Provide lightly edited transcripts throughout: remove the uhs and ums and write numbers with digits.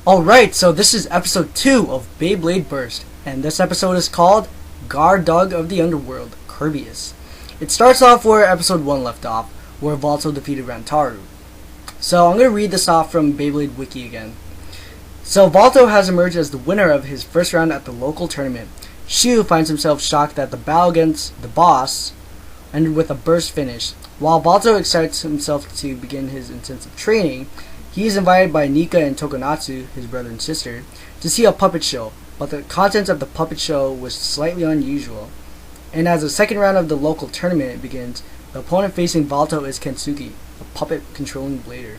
Alright, so this is episode 2 of Beyblade Burst, and this episode is called Dog of the Underworld, Kerbeus. It starts off where episode 1 left off, where Volto defeated Rantaru. So I'm going to read this off from Beyblade Wiki again. So Volto has emerged as the winner of his first round at the local tournament. Shu finds himself shocked that the battle against the boss ended with a burst finish. While Volto excites himself to begin his intensive training, he is invited by Nika and Tokonatsu, his brother and sister, to see a puppet show, but the contents of the puppet show was slightly unusual. And as the second round of the local tournament begins, the opponent facing Volto is Kensuke, a puppet controlling blader.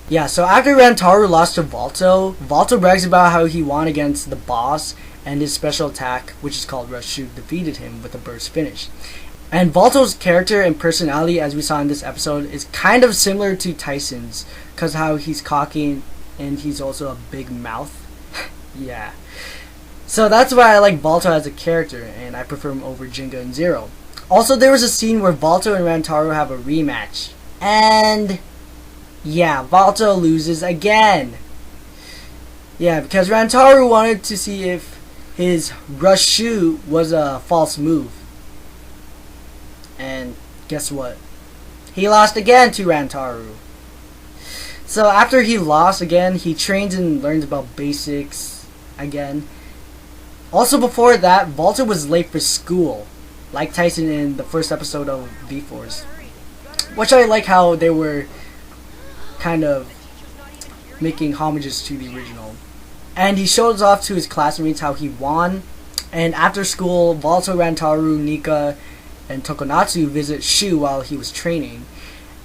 Yeah, so after Rantaru lost to Volto, Volto brags about how he won against the boss, and his special attack, which is called Rush Shoot, defeated him with a burst finish. And Volto's character and personality, as we saw in this episode, is kind of similar to Tyson's, because how he's cocky and he's also a big mouth. Yeah. So that's why I like Volto as a character, and I prefer him over Jinga and Zero. Also, there was a scene where Volto and Rantaru have a rematch. And yeah, Volto loses again. Yeah, because Rantaru wanted to see if his Rush Shoot was a false move. And guess what? He lost again to Rantaru. So after he lost again, he trains and learns about basics again. Also before that, Volto was late for school, like Tyson in the first episode of V-Force. Which I like how they were kind of making homages to the original. And he shows off to his classmates how he won. And after school, Volto, Rantaru, Nika, and Tokonatsu visit Shu while he was training.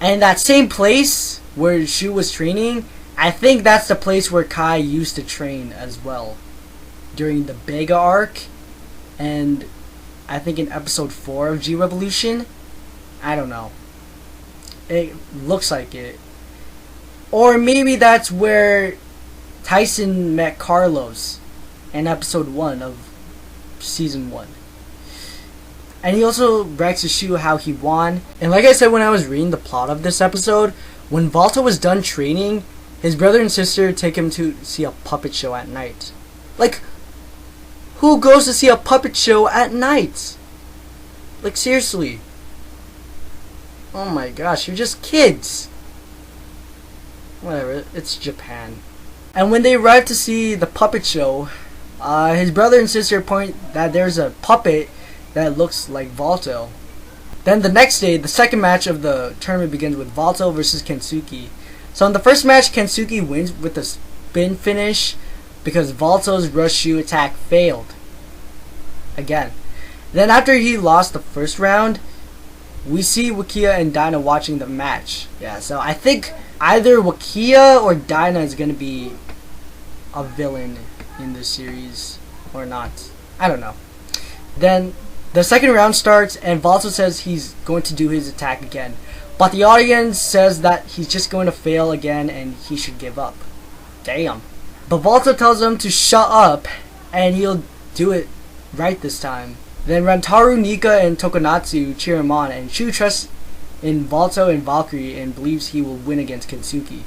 And that same place where Shu was training, I think that's the place where Kai used to train as well during the Bega arc, and I think in episode 4 of G-Revolution. I don't know. It looks like it. Or maybe that's where Tyson met Carlos in episode 1 of season 1. And he also brags to Shu how he won. And like I said when I was reading the plot of this episode, when Volto was done training, his brother and sister take him to see a puppet show at night. Like, who goes to see a puppet show at night? Like, seriously. Oh my gosh, you're just kids. Whatever, it's Japan. And when they arrive to see the puppet show, his brother and sister point that there's a puppet that looks like Volto. Then the next day, the second match of the tournament begins with Volto versus Kensuke. So in the first match, Kensuke wins with a spin finish because Volto's Rush Shoe attack failed. Again. Then after he lost the first round, we see Wakia and Dinah watching the match. Yeah, so I think either Wakia or Dinah is going to be a villain in this series or not. I don't know. Then the second round starts and Volto says he's going to do his attack again. But the audience says that he's just going to fail again and he should give up. Damn. But Volto tells him to shut up and he'll do it right this time. Then Rantaru, Nika, and Tokonatsu cheer him on, and Shu trusts in Volto and Valkyrie and believes he will win against Kensuke.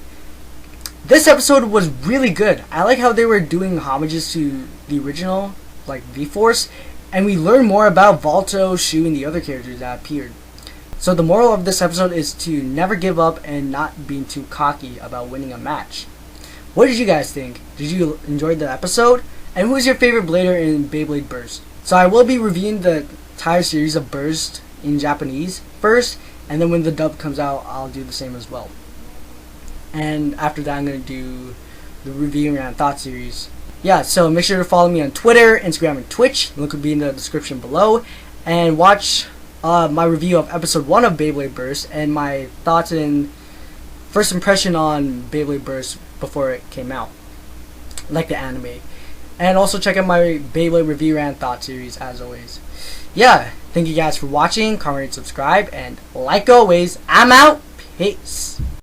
This episode was really good. I like how they were doing homages to the original, like V-Force, and we learn more about Volto, Shu, and the other characters that appeared. So the moral of this episode is to never give up and not being too cocky about winning a match. What did you guys think? Did you enjoy the episode? And who is your favorite blader in Beyblade Burst? So I will be reviewing the entire series of Burst in Japanese first, and then when the dub comes out, I'll do the same as well. And after that, I'm going to do the reviewing and thought series. Yeah, so make sure to follow me on Twitter, Instagram, and Twitch. The link will be in the description below. And watch my review of episode 1 of Beyblade Burst and my thoughts and first impression on Beyblade Burst before it came out, like the anime. And also check out my Beyblade review and thought series as always. Yeah, thank you guys for watching. Comment, rate, subscribe, and like always, I'm out. Peace.